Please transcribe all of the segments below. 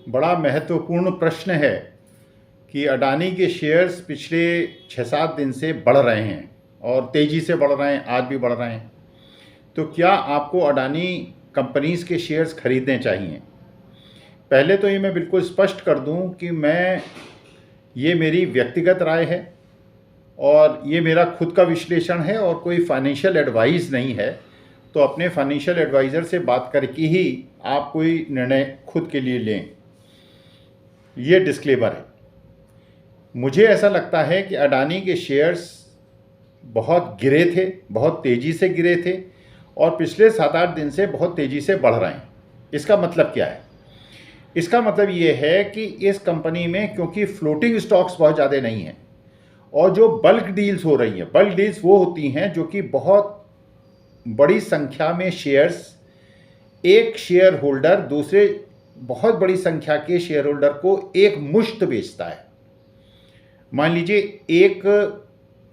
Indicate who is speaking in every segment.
Speaker 1: बड़ा महत्वपूर्ण प्रश्न है कि अडानी के शेयर्स पिछले 6-7 दिन से बढ़ रहे हैं और तेज़ी से बढ़ रहे हैं, आज भी बढ़ रहे हैं। तो क्या आपको अडानी कंपनीज़ के शेयर्स खरीदने चाहिए? पहले तो ये मैं बिल्कुल स्पष्ट कर दूं कि ये मेरी व्यक्तिगत राय है और ये मेरा खुद का विश्लेषण है और कोई फाइनेंशियल एडवाइस नहीं है। तो अपने फाइनेंशियल एडवाइज़र से बात करके ही आप कोई निर्णय खुद के लिए लें, ये डिस्क्लेमर है। मुझे ऐसा लगता है कि अडानी के शेयर्स बहुत गिरे थे, बहुत तेज़ी से गिरे थे और पिछले 7-8 दिन से बहुत तेज़ी से बढ़ रहे हैं। इसका मतलब क्या है? इसका मतलब ये है कि इस कंपनी में क्योंकि फ्लोटिंग स्टॉक्स बहुत ज़्यादा नहीं हैं और जो बल्क डील्स हो रही हैं, बल्क डील्स वो होती हैं जो कि बहुत बड़ी संख्या में शेयर्स, एक शेयर होल्डर दूसरे बहुत बड़ी संख्या के शेयर होल्डर को एक मुश्त बेचता है। मान लीजिए एक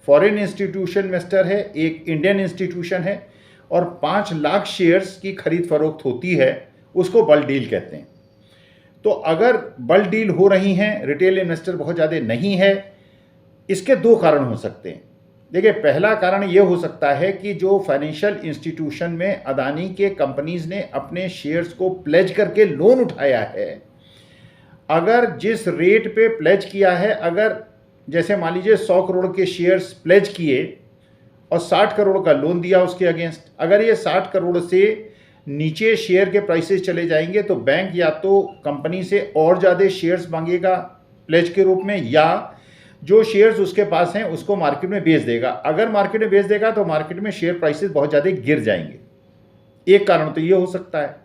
Speaker 1: फॉरेन इंस्टीट्यूशन इन्वेस्टर है, एक इंडियन इंस्टीट्यूशन है और 5 लाख शेयर्स की खरीद फरोख्त होती है, उसको बल्क डील कहते हैं। तो अगर बल्क डील हो रही हैं, रिटेल इन्वेस्टर बहुत ज़्यादा नहीं है, इसके 2 कारण हो सकते हैं। देखिए, पहला कारण ये हो सकता है कि जो फाइनेंशियल इंस्टीट्यूशन में अडानी के कंपनीज ने अपने शेयर्स को प्लेज करके लोन उठाया है, अगर जिस रेट पे प्लेज किया है, अगर जैसे मान लीजिए 100 करोड़ के शेयर्स प्लेज किए और 60 करोड़ का लोन दिया उसके अगेंस्ट, अगर ये 60 करोड़ से नीचे शेयर के प्राइसेस चले जाएंगे तो बैंक या तो कंपनी से और ज़्यादा शेयर्स मांगेगा प्लेज के रूप में, या जो शेयर्स उसके पास हैं उसको मार्केट में बेच देगा। अगर मार्केट में बेच देगा तो मार्केट में शेयर प्राइसेस बहुत ज़्यादा गिर जाएंगे। एक कारण तो ये हो सकता है।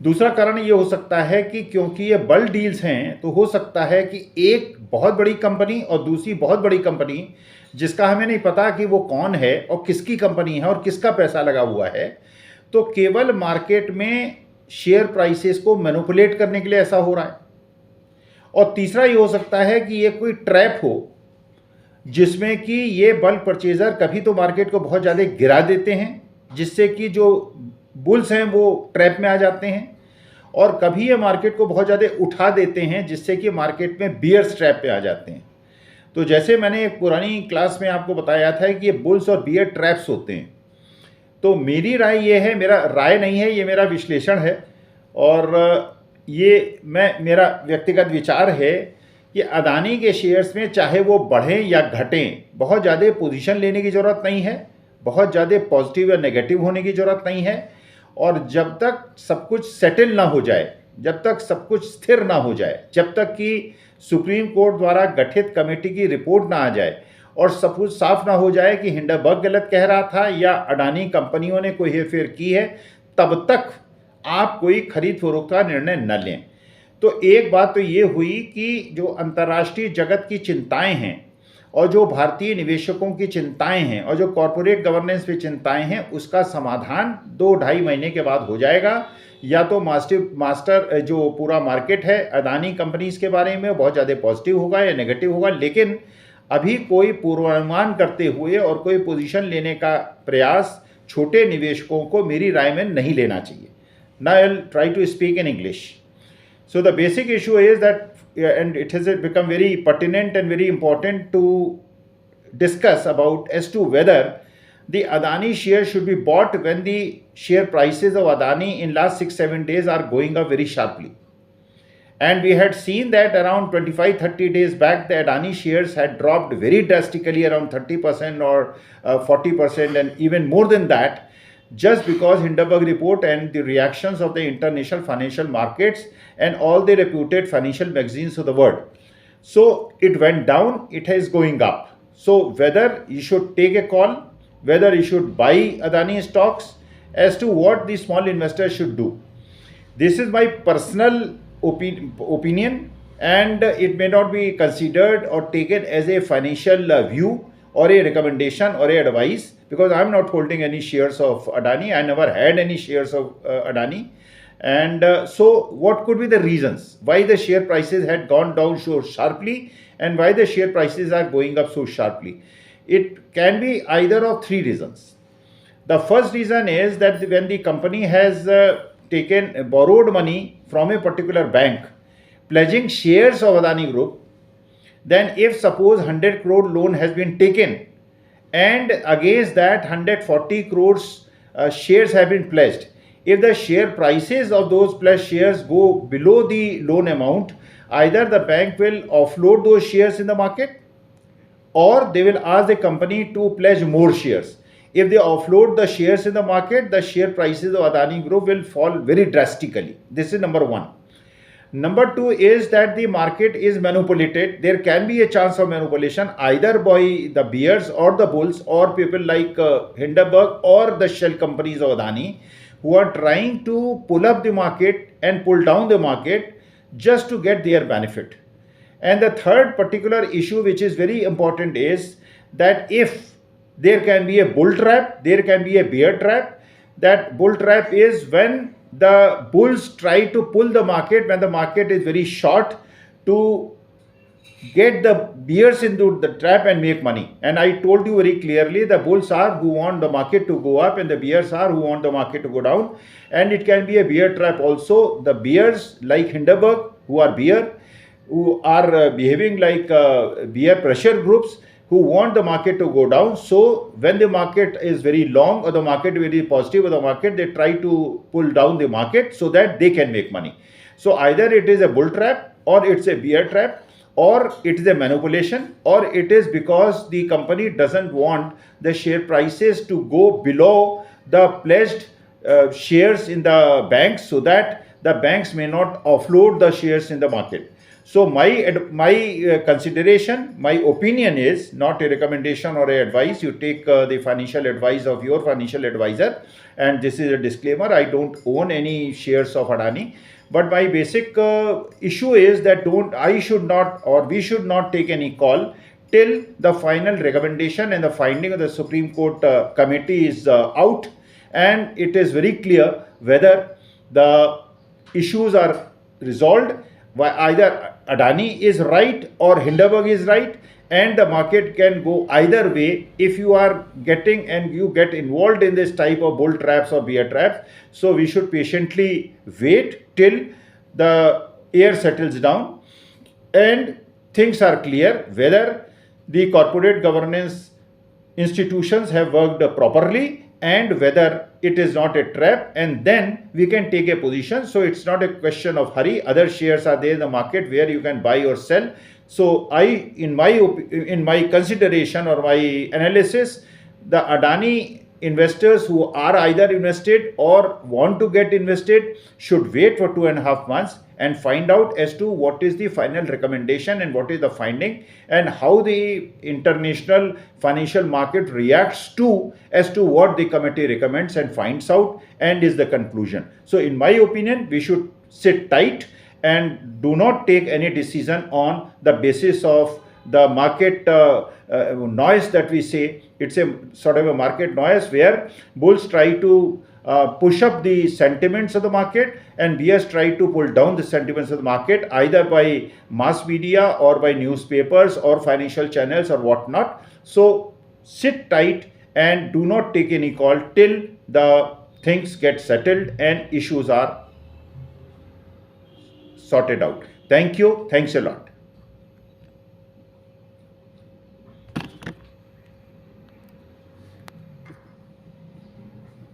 Speaker 1: दूसरा कारण ये हो सकता है कि क्योंकि ये बल्क डील्स हैं तो हो सकता है कि एक बहुत बड़ी कंपनी और दूसरी बहुत बड़ी कंपनी, जिसका हमें नहीं पता कि वो कौन है और किसकी कंपनी है और किसका पैसा लगा हुआ है, तो केवल मार्केट में शेयर प्राइसेस को मैनिपुलेट करने के लिए ऐसा हो रहा है। और तीसरा ये हो सकता है कि ये कोई ट्रैप हो जिसमें कि ये बल्क परचेजर कभी तो मार्केट को बहुत ज़्यादा गिरा देते हैं जिससे कि जो बुल्स हैं वो ट्रैप में आ जाते हैं, और कभी ये मार्केट को बहुत ज़्यादा उठा देते हैं जिससे कि मार्केट में बियर्स ट्रैप पे आ जाते हैं। तो जैसे मैंने एक पुरानी क्लास में आपको बताया था कि ये बुल्स और बियर ट्रैप्स होते हैं। तो मेरी राय ये है, मेरा राय नहीं है, ये मेरा विश्लेषण है और ये मेरा व्यक्तिगत विचार है कि अडानी के शेयर्स में चाहे वो बढ़ें या घटें, बहुत ज़्यादा पोजीशन लेने की ज़रूरत नहीं है, बहुत ज़्यादा पॉजिटिव या नेगेटिव होने की ज़रूरत नहीं है। और जब तक सब कुछ सेटल ना हो जाए, जब तक सब कुछ स्थिर ना हो जाए, जब तक कि सुप्रीम कोर्ट द्वारा गठित कमेटी की रिपोर्ट ना आ जाए और सब कुछ साफ ना हो जाए कि हिंडनबर्ग गलत कह रहा था या अडानी कंपनियों ने कोई हेरफेर की है, तब तक आप कोई खरीद फरोख्त का निर्णय न लें। तो एक बात तो ये हुई कि जो अंतर्राष्ट्रीय जगत की चिंताएं हैं और जो भारतीय निवेशकों की चिंताएं हैं और जो कॉरपोरेट गवर्नेंस पे चिंताएं हैं, उसका समाधान 2-2.5 महीने के बाद हो जाएगा। या तो मास्टर जो पूरा मार्केट है अडानी कंपनीज के बारे में बहुत ज़्यादा पॉजिटिव होगा या नेगेटिव होगा, लेकिन अभी कोई पूर्वानुमान करते हुए और कोई पोजीशन लेने का प्रयास छोटे निवेशकों को मेरी राय में नहीं लेना चाहिए। Now I'll try to speak in English. So the basic issue is that, and it has become very pertinent and very important to discuss about as to whether the Adani share should be bought when the share prices of Adani in last 6-7 days are going up very sharply. And we had seen that around 25-30 days back, the Adani shares had dropped very drastically, around 30% or 40% and even more than that, just because Hindenburg report and the reactions of the international financial markets and all the reputed financial magazines of the world. So it went down, it is going up. So whether you should take a call, whether you should buy Adani stocks, as to what the small investors should do. This is my personal opinion, and it may not be considered or taken as a financial view or a recommendation or a advice, because I am not holding any shares of Adani. I never had any shares of Adani. And so what could be the reasons why the share prices had gone down so sharply and why the share prices are going up so sharply? It can be either of 3 reasons. The first reason is that when the company has borrowed money from a particular bank, pledging shares of Adani Group, then if suppose 100 crore loan has been taken and against that 140 crores shares have been pledged, if the share prices of those pledged shares go below the loan amount, either the bank will offload those shares in the market or they will ask the company to pledge more shares. If they offload the shares in the market, the share prices of Adani Group will fall very drastically. This is number one. Number two is that the market is manipulated. There can be a chance of manipulation either by the bears or the bulls or people like Hindenburg or the shell companies of Adani, who are trying to pull up the market and pull down the market just to get their benefit. And the third particular issue which is very important is that if there can be a bull trap, there can be a bear trap. That bull trap is when the bulls try to pull the market when the market is very short to get the bears into the trap and make money. And I told you very clearly, the bulls are who want the market to go up and the bears are who want the market to go down. And it can be a bear trap also. The bears like Hindenburg, who are behaving like bear pressure groups, who want the market to go down. So when the market is very long or the market is very positive or the market, they try to pull down the market so that they can make money. So either it is a bull trap or it's a bear trap, or it is a manipulation, or it is because the company doesn't want the share prices to go below the pledged shares in the banks so that the banks may not offload the shares in the market. So my consideration, my opinion is not a recommendation or a advice. You take the financial advice of your financial advisor, and this is a disclaimer. I don't own any shares of Adani, but my basic issue is that we should not take any call till the final recommendation and the finding of the Supreme Court committee is out, and it is very clear whether the issues are resolved. Either Adani is right or Hindenburg is right, and the market can go either way if you are getting and you get involved in this type of bull traps or bear traps. So we should patiently wait till the air settles down and things are clear whether the corporate governance institutions have worked properly and whether it is not a trap, and then we can take a position. So it's not a question of hurry. Other shares are there in the market where you can buy or sell. So in my consideration or my analysis, the Adani investors who are either invested or want to get invested should wait for 2.5 months and find out as to what is the final recommendation and what is the finding and how the international financial market reacts as to what the committee recommends and finds out and is the conclusion. So in my opinion, we should sit tight and do not take any decision on the basis of the market noise that we say. It's a sort of a market noise where bulls try to push up the sentiments of the market and bears try to pull down the sentiments of the market either by mass media or by newspapers or financial channels or whatnot. So sit tight and do not take any call till the things get settled and issues are sorted out. Thank you. Thanks a lot.